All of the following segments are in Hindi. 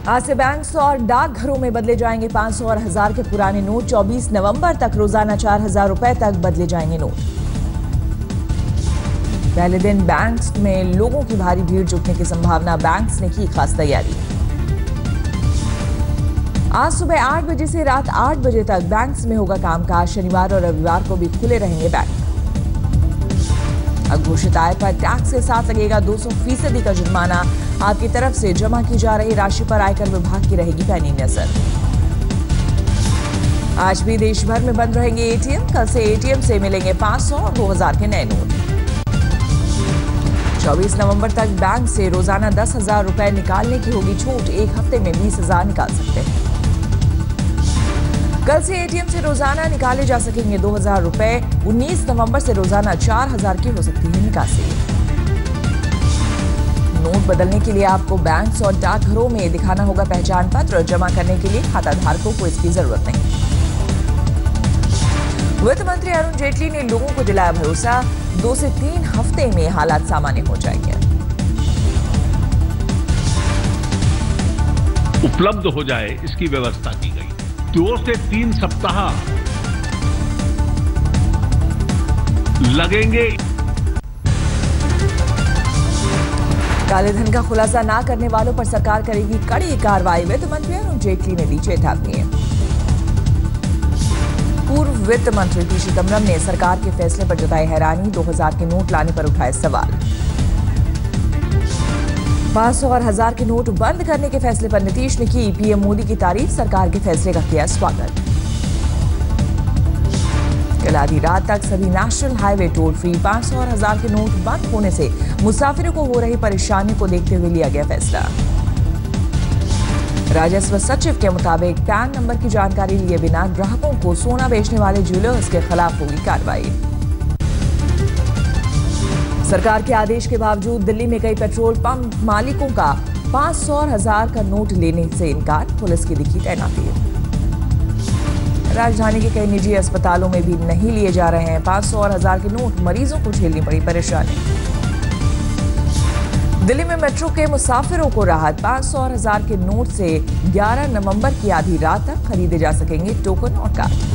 आज से बैंक्स और डाकघरों में बदले जाएंगे 500 और 1000 के पुराने नोट। 24 नवंबर तक रोजाना 4000 रुपए तक बदले जाएंगे नोट। पहले दिन बैंक्स में लोगों की भारी भीड़ जुटने की संभावना, बैंक्स ने की खास तैयारी। आज सुबह 8 बजे से रात 8 बजे तक बैंक्स में होगा कामकाज। शनिवार और रविवार को भी खुले रहेंगे बैंक। अघोषित आय पर टैक्स के साथ लगेगा 200% का जुर्माना। आपकी तरफ से जमा की जा रही राशि पर आयकर विभाग की रहेगी पैनी नजर। आज भी देश भर में बंद रहेंगे एटीएम। कल से एटीएम से मिलेंगे 500 और 2000 के नए नोट। 24 नवंबर तक बैंक से रोजाना 10,000 रुपए निकालने की होगी छूट। एक हफ्ते में 20,000 निकाल सकते हैं। कल से एटीएम से रोजाना निकाले जा सकेंगे 2000 रुपए। 19 नवंबर से रोजाना 4000 की हो सकती है निकासी। नोट बदलने के लिए आपको बैंक्स और डाकघरों में दिखाना होगा पहचान पत्र। जमा करने के लिए खाता धारकों को इसकी जरूरत नहीं। वित्त मंत्री अरुण जेटली ने लोगों को दिलाया भरोसा, 2 से 3 हफ्ते में हालात सामान्य हो जाएंगे। उपलब्ध हो जाए इसकी व्यवस्था की गई। 2 से 3 सप्ताह लगेंगे। काले धन का खुलासा ना करने वालों पर सरकार करेगी कड़ी कार्रवाई। वित्त मंत्री अरुण जेटली ने दी चेतावनी। पूर्व वित्त मंत्री पी चिदंबरम ने सरकार के फैसले पर जताई हैरानी। 2000 के नोट लाने पर उठाए सवाल। 500 और 1000 के नोट बंद करने के फैसले पर नीतीश ने की पीएम मोदी की तारीफ। सरकार के फैसले का किया स्वागत। कल आधी रात तक सभी नेशनल हाईवे टोल फ्री। 500 और 1000 के नोट बंद होने से मुसाफिरों को हो रही परेशानी को देखते हुए लिया गया फैसला। राजस्व सचिव के मुताबिक पैन नंबर की जानकारी लिए बिना ग्राहकों को सोना बेचने वाले ज्वेलर्स के खिलाफ होगी कार्रवाई। सरकार के आदेश के बावजूद दिल्ली में कई पेट्रोल पंप मालिकों का 500 और 1000 का नोट लेने से इनकार। पुलिस की दिखी तैनाती। राजधानी के कई निजी अस्पतालों में भी नहीं लिए जा रहे हैं 500 और 1000 के नोट। मरीजों को झेलनी पड़ी परेशानी। दिल्ली में मेट्रो के मुसाफिरों को राहत। 500 और 1000 के नोट से 11 नवंबर की आधी रात तक खरीदे जा सकेंगे टोकन और कार्ड।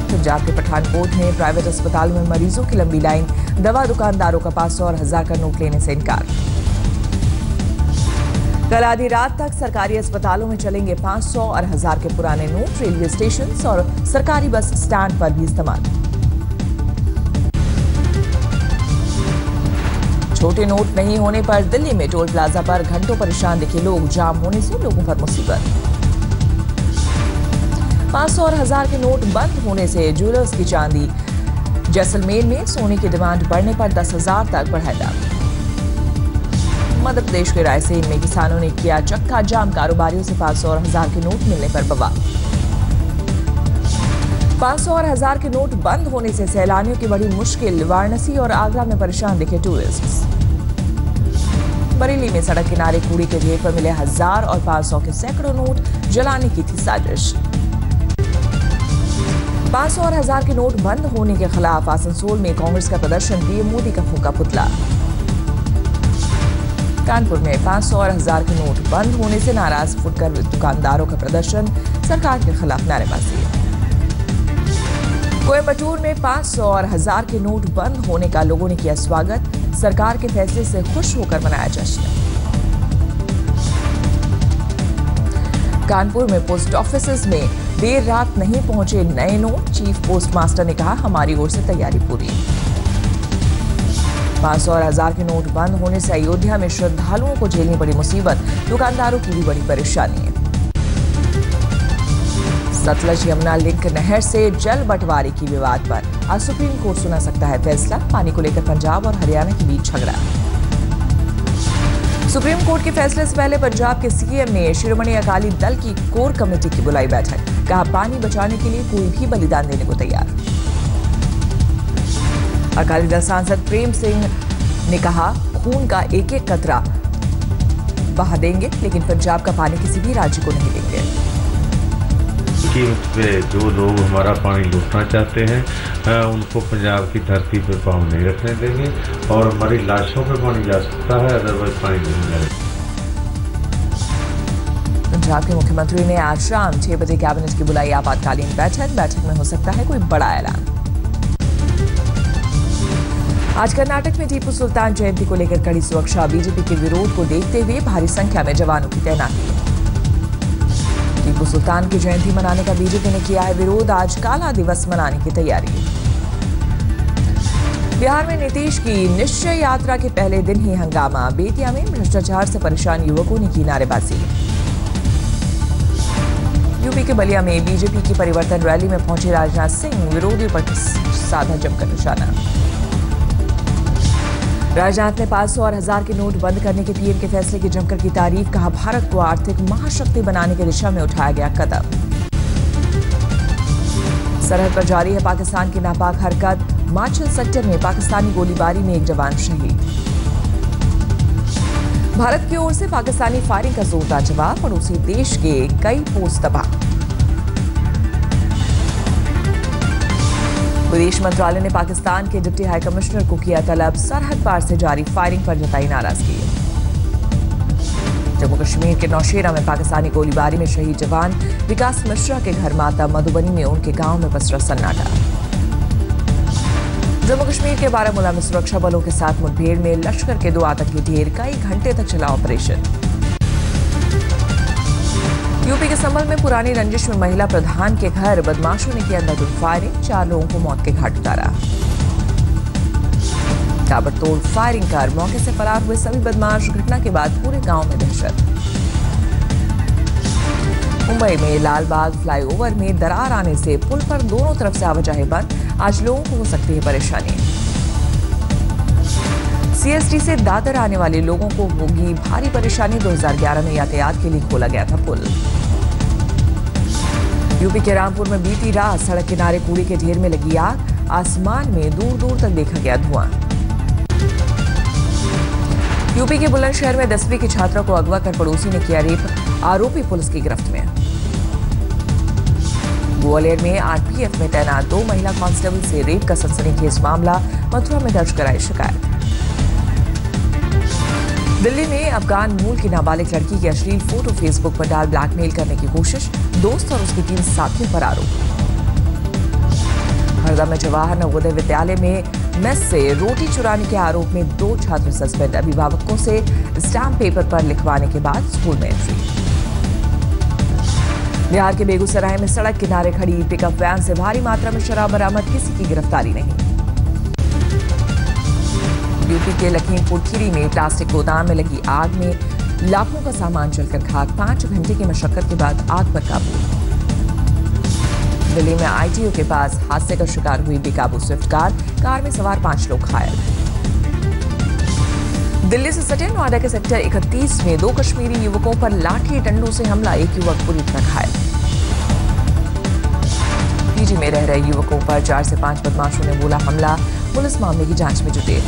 पंजाब के पठानकोट में प्राइवेट अस्पतालों में मरीजों की लंबी लाइन। दवा दुकानदारों का 500 और 1000 का नोट लेने से इनकार। कल आधी रात तक सरकारी अस्पतालों में चलेंगे 500 और 1000 के पुराने नोट। रेलवे स्टेशन और सरकारी बस स्टैंड पर भी इस्तेमाल। छोटे नोट नहीं होने पर दिल्ली में टोल प्लाजा पर घंटों परेशान दिखे लोग। जाम होने से लोगों पर मुसीबत। 500 और 1000 के नोट बंद होने से ज्वेलर्स की चांदी। जैसलमेर में सोने की डिमांड बढ़ने पर 10,000 तक बढ़ाया दाम। मध्य प्रदेश के रायसेन में किसानों ने किया चक्का जाम। कारोबारियों से 500 और 1000 के नोट मिलने पर बवाल। 500 और 1000 के नोट बंद होने से सैलानियों की बड़ी मुश्किल। वाराणसी और आगरा में परेशान दिखे टूरिस्ट। बरेली में सड़क किनारे कूड़े के ढेर पर मिले 1000 और 500 के सैकड़ों नोट। जलाने की थी साजिश। 500 और 1000 के नोट बंद होने के खिलाफ आसनसोल में कांग्रेस का प्रदर्शन। पीएम मोदी का फूंका पुतला। कानपुर में 500 और 1000 के नोट बंद होने से नाराज फुटकर दुकानदारों का प्रदर्शन। सरकार के खिलाफ नारेबाजी। कोयम्बटूर में 500 और 1000 के नोट बंद होने का लोगों ने किया स्वागत। सरकार के फैसले से खुश होकर मनाया जश्न। कानपुर में पोस्ट ऑफिस में देर रात नहीं पहुंचे नए नोट। चीफ पोस्ट मास्टर ने कहा, हमारी ओर से तैयारी पूरी। 500 और 1000 के नोट बंद होने से अयोध्या में श्रद्धालुओं को झेलनी पड़ी मुसीबत। दुकानदारों की भी बड़ी परेशानी है। सतलज यमुना लिंक नहर से जल बंटवारे की विवाद पर आज सुप्रीम कोर्ट सुना सकता है फैसला। पानी को लेकर पंजाब और हरियाणा के बीच झगड़ा। सुप्रीम कोर्ट के फैसले से पहले पंजाब के सीएम ने शिरोमणि अकाली दल की कोर कमेटी की बुलाई बैठक। कहा, पानी बचाने के लिए कोई भी बलिदान देने को तैयार। अकाली दल सांसद प्रेम सिंह ने कहा, खून का एक एक कतरा बहा देंगे, लेकिन पंजाब का पानी किसी भी राज्य को नहीं देंगे। कीमत पे जो लोग हमारा पानी लूटना चाहते हैं उनको पंजाब की धरती पे पाँव नहीं रखने देंगे और हमारी लाशों पे पानी जा सकता है, अदरवाइज पानी नहीं जाएगा। पंजाब के मुख्यमंत्री ने आज शाम 6 बजे कैबिनेट की बुलाई आपातकालीन बैठक में हो सकता है कोई बड़ा ऐलान। आज कर्नाटक में टीपू सुल्तान जयंती को लेकर कड़ी सुरक्षा, बीजेपी के विरोध को देखते हुए भारी संख्या में जवानों की तैनाती। टीपू सुल्तान की जयंती मनाने का बीजेपी ने किया है विरोध, आज काला दिवस मनाने की तैयारी। बिहार में नीतीश की निश्चय यात्रा के पहले दिन ही हंगामा, बेतिया में भ्रष्टाचार से परेशान युवकों ने की नारेबाजी। यूपी के बलिया में बीजेपी की परिवर्तन रैली में पहुंचे राजनाथ सिंह, विरोधियों पर साधा जमकर निशाना। राजनाथ ने 500 और 1000 के नोट बंद करने के पीएम के फैसले की जमकर की तारीफ, कहा भारत को आर्थिक महाशक्ति बनाने की दिशा में उठाया गया कदम। सरहद पर जारी है पाकिस्तान की नापाक हरकत, माचल सेक्टर में पाकिस्तानी गोलीबारी में एक जवान शहीद। भारत की ओर से पाकिस्तानी फायरिंग का जोरदार जवाब, पड़ोसी देश के कई पोस्ट तबाह। विदेश मंत्रालय ने पाकिस्तान के डिप्टी हाई कमिश्नर को किया तलब, सरहद पार से जारी फायरिंग पर जताई नाराजगी। जम्मू कश्मीर के नौशेरा में पाकिस्तानी गोलीबारी में शहीद जवान विकास मिश्रा के घर माता मधुबनी में उनके गांव में पसरा सन्नाटा। जम्मू कश्मीर के बारामूला में सुरक्षा बलों के साथ मुठभेड़ में लश्कर के 2 आतंकी ढेर, कई घंटे तक चला ऑपरेशन। यूपी के संभल में पुरानी रंजिश में महिला प्रधान के घर बदमाशों ने किया अंधाधुंध फायरिंग, 4 लोगों को मौत के घाट उतारा। ताबड़तोड़ फायरिंग कर मौके से फरार हुए सभी बदमाश, घटना के बाद पूरे गांव में दहशत। मुंबई में लालबाग फ्लाईओवर में दरार आने से पुल पर दोनों तरफ से आवाजाही बंद, आज लोगों को हो सकती है परेशानी। सीएसटी से दादर आने वाले लोगों को होगी भारी परेशानी, 2011 में यातायात के लिए खोला गया था पुल। यूपी के रामपुर में बीती रात सड़क किनारे कूड़े के ढेर में लगी आग, आसमान में दूर दूर तक देखा गया धुआं। यूपी के बुलंदशहर में 10वीं की छात्रा को अगवा कर पड़ोसी ने किया रेप, आरोपी पुलिस की गिरफ्त में। ग्वालियर में आरपीएफ में तैनात 2 महिला कांस्टेबल से रेप का सनसनीखेज मामला, मथुरा में दर्ज कराई शिकायत। दिल्ली में अफगान मूल की नाबालिग लड़की की अश्लील फोटो फेसबुक पर डाल ब्लैकमेल करने की कोशिश, दोस्त और उसके 3 साथियों पर आरोप। हरदा में जवाहर नवोदय विद्यालय में मेस से रोटी चुराने के आरोप में 2 छात्र सस्पेंड, अभिभावकों से स्टैम्प पेपर पर लिखवाने के बाद स्कूल में एंट्री। बिहार के बेगूसराय में सड़क किनारे खड़ी पिकअप वैन से भारी मात्रा में शराब बरामद, किसी की गिरफ्तारी नहीं। यूपी के लखीमपुर खीरी में प्लास्टिक गोदाम में लगी आग में लाखों का सामान जलकर खाक, 5 घंटे की मशक्कत के बाद आग पर काबू। दिल्ली में आईटीओ के पास हादसे का शिकार हुई बेकाबू स्विफ्ट कार में सवार 5 लोग घायल। दिल्ली से सटे नोएडा के सेक्टर 31 में 2 कश्मीरी युवकों पर लाठी डंडों से हमला, एक युवक बुरी तरह घायल। पीजी में रह रहे युवकों पर 4 से 5 बदमाशों ने बोला हमला, पुलिस मामले की जांच में जुटे।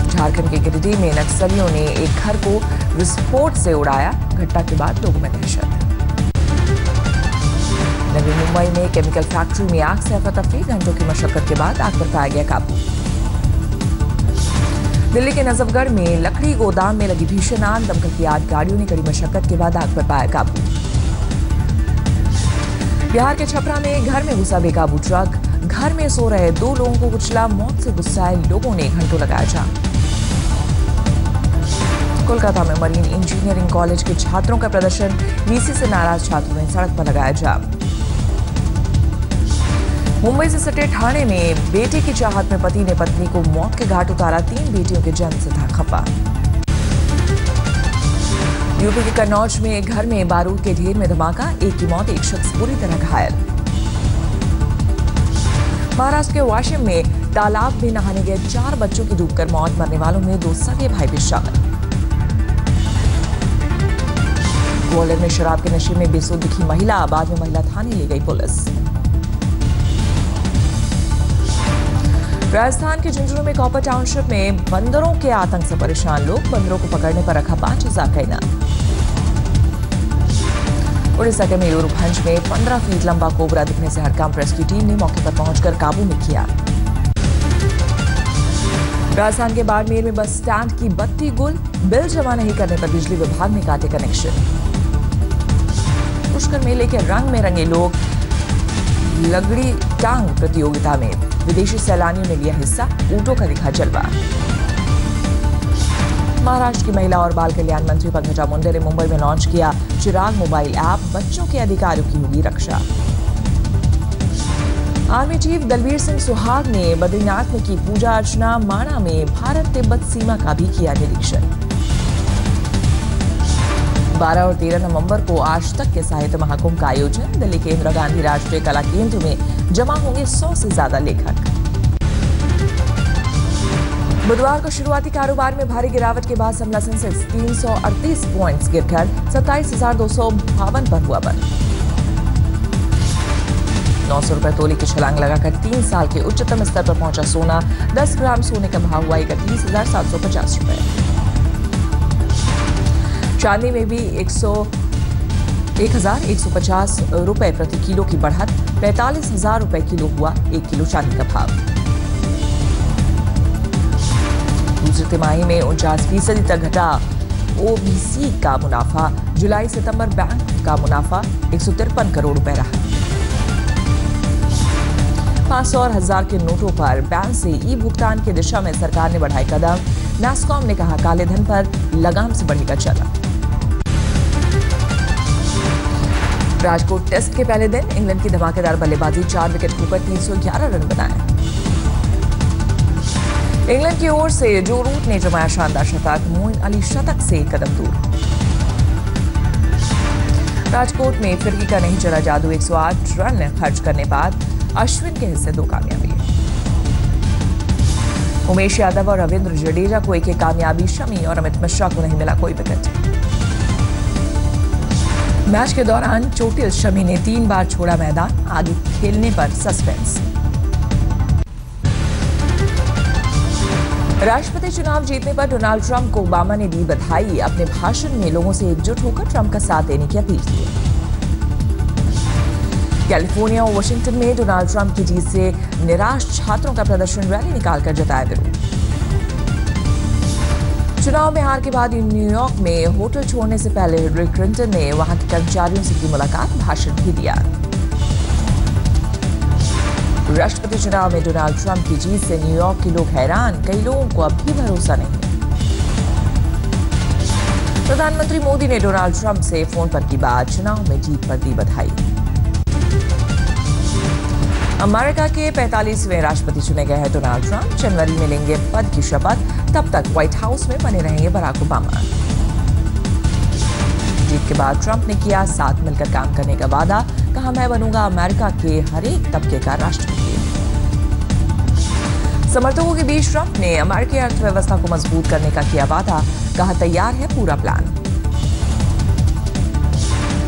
झारखंड के गिरिडीह में नक्सलियों ने एक घर को विस्फोट से उड़ाया, घटना के बाद लोगों में दहशत। नवी मुंबई में केमिकल फैक्ट्री में आग से अफरा-तफरी, घंटों की मशक्कत के बाद आग पर पाया गया काबू। दिल्ली के नजफगढ़ में लकड़ी गोदाम में लगी भीषण आग, दमकल की 8 गाड़ियों ने कड़ी मशक्कत के बाद आग पर पाया काबू। बिहार के छपरा में घर में घुसा बेकाबू ट्रक, घर में सो रहे 2 लोगों को कुचला, मौत से गुस्साए लोगों ने घंटों लगाया जाम। कोलकाता में मरीन इंजीनियरिंग कॉलेज के छात्रों का प्रदर्शन, वीसी से नाराज छात्रों ने सड़क पर लगाया जाम। मुंबई से सटे ठाणे में बेटे की चाहत में पति ने पत्नी को मौत के घाट उतारा, 3 बेटियों के जन्म से था खफा। यूपी के कन्नौज में एक घर में बारूद के ढेर में धमाका, एक की मौत, एक शख्स बुरी तरह घायल। महाराष्ट्र के वाशिम में तालाब में नहाने गए 4 बच्चों की डूबकर मौत, मरने वालों में 2 सगे भाई भी शामिल। ग्वालियर में शराब के नशे में बेसुध दिखी महिला, बाद में महिला थाने ले गई पुलिस। राजस्थान के झुंझुनू में कॉपर टाउनशिप में बंदरों के आतंक से परेशान लोग, बंदरों को पकड़ने पर रखा 5000 का इनाम। उड़ीसा के मयूरभंज में 15 फीट लंबा कोबरा दिखने से हड़कंप, रेस्क्यू टीम ने मौके पर पहुंचकर काबू में किया। राजस्थान के बाड़मेर में बस स्टैंड की बत्ती गुल, बिल जमा नहीं करने पर बिजली विभाग ने काटे कनेक्शन। पुष्कर मेले के रंग में रंगे लोग। लगड़ी टांग प्रतियोगिता में विदेशी सैलानियों ने लिया हिस्सा, ऊंटों का दिखा जलवा। महाराष्ट्र की महिला और बाल कल्याण मंत्री पंकजा मुंडे ने मुंबई में लॉन्च किया चिराग मोबाइल ऐप, बच्चों के अधिकारों की होगी रक्षा। आर्मी चीफ दलबीर सिंह सुहाग ने बद्रीनाथ में की पूजा अर्चना, माणा में भारत तिब्बत सीमा का भी किया निरीक्षण। 12 और 13 नवंबर को आज तक के साहित्य महाकुंभ का आयोजन, दिल्ली के इंदिरा गांधी राष्ट्रीय कला केंद्र में जमा होंगे 100 से ज्यादा लेखक। बुधवार को शुरुआती कारोबार में भारी गिरावट के बाद समला सेंसेक्स 338 पॉइंट्स गिरकर 27,252 पर हुआ बंद। 900 रुपए तोले की छलांग लगाकर 3 साल के उच्चतम स्तर पर पहुंचा सोना। 10 ग्राम सोने का भाव हुआ 31,750 रुपए। चांदी में भी 1,150 रुपए प्रति किलो की बढ़त, 45,000 रुपए किलो हुआ 1 किलो चांदी का भाव। दूसरी तिमाही में 49% तक घटा ओबीसी का मुनाफा। जुलाई सितंबर बैंक का मुनाफा 153 करोड़ रुपए रहा। 500 और 1000 के नोटों पर बैन से ई भुगतान की दिशा में सरकार ने बढ़ाए कदम। नास्कॉम ने कहा काले धन पर लगाम से बढ़ेगा चलन। राजकोट टेस्ट के पहले दिन इंग्लैंड की धमाकेदार बल्लेबाजी, 4 विकेट खोकर 311 रन बनाए। इंग्लैंड की ओर से जो रूट ने जमाया शानदार शतक, मोइन अली शतक से एक कदम दूर। राजकोट में फिरकी का नहीं चला जादू, 108 रन खर्च करने बाद अश्विन के हिस्से 2 कामयाबी। उमेश यादव और रविंद्र जडेजा को एक कामयाबी, शमी और अमित मिश्रा को नहीं मिला कोई विकेट। मैच के दौरान चोटिल शमी ने 3 बार छोड़ा मैदान, आगे खेलने पर सस्पेंस। राष्ट्रपति चुनाव जीतने पर डोनाल्ड ट्रंप को ओबामा ने दी बधाई। अपने भाषण में लोगों से एकजुट होकर ट्रंप का साथ देने की अपील की। कैलिफोर्निया और वाशिंगटन में डोनाल्ड ट्रंप की जीत से निराश छात्रों का प्रदर्शन, रैली निकालकर जताया विरोध। चुनाव में हार के बाद न्यूयॉर्क में होटल छोड़ने से पहले हिलरी क्लिंटन ने वहां के कर्मचारियों से की मुलाकात, भाषण भी दिया। राष्ट्रपति चुनाव में डोनाल्ड ट्रंप की जीत से न्यूयॉर्क के लोग हैरान, कई लोगों को अब भी भरोसा नहीं। प्रधानमंत्री मोदी ने डोनाल्ड ट्रंप से फोन पर की बात, चुनाव में जीत पर दी बधाई। अमेरिका के 45वें राष्ट्रपति चुने गए हैं डोनाल्ड ट्रंप, जनवरी में लेंगे पद की शपथ। तब तक व्हाइट हाउस में बने रहेंगे बराक ओबामा। जीत के बाद ट्रंप ने किया साथ मिलकर काम करने का वादा, कहा मैं बनूंगा अमेरिका के हर एक तबके का राष्ट्रपति। समर्थकों के बीच ट्रंप ने अमेरिकी अर्थव्यवस्था को मजबूत करने का किया वादा, कहा तैयार है पूरा प्लान।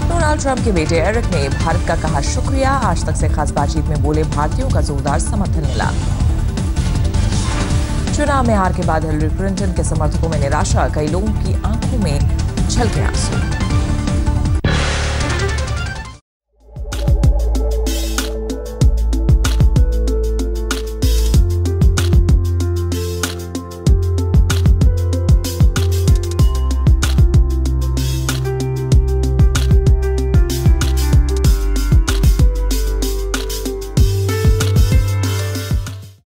डोनाल्ड ट्रंप के बेटे एरिक ने भारत का कहा शुक्रिया, आज तक से खास बातचीत में बोले भारतीयों का जोरदार समर्थन मिला। चुनाव में हार के बाद हिलरी क्लिंटन के समर्थकों में निराशा, कई लोगों की आंखों में छलके आंसू।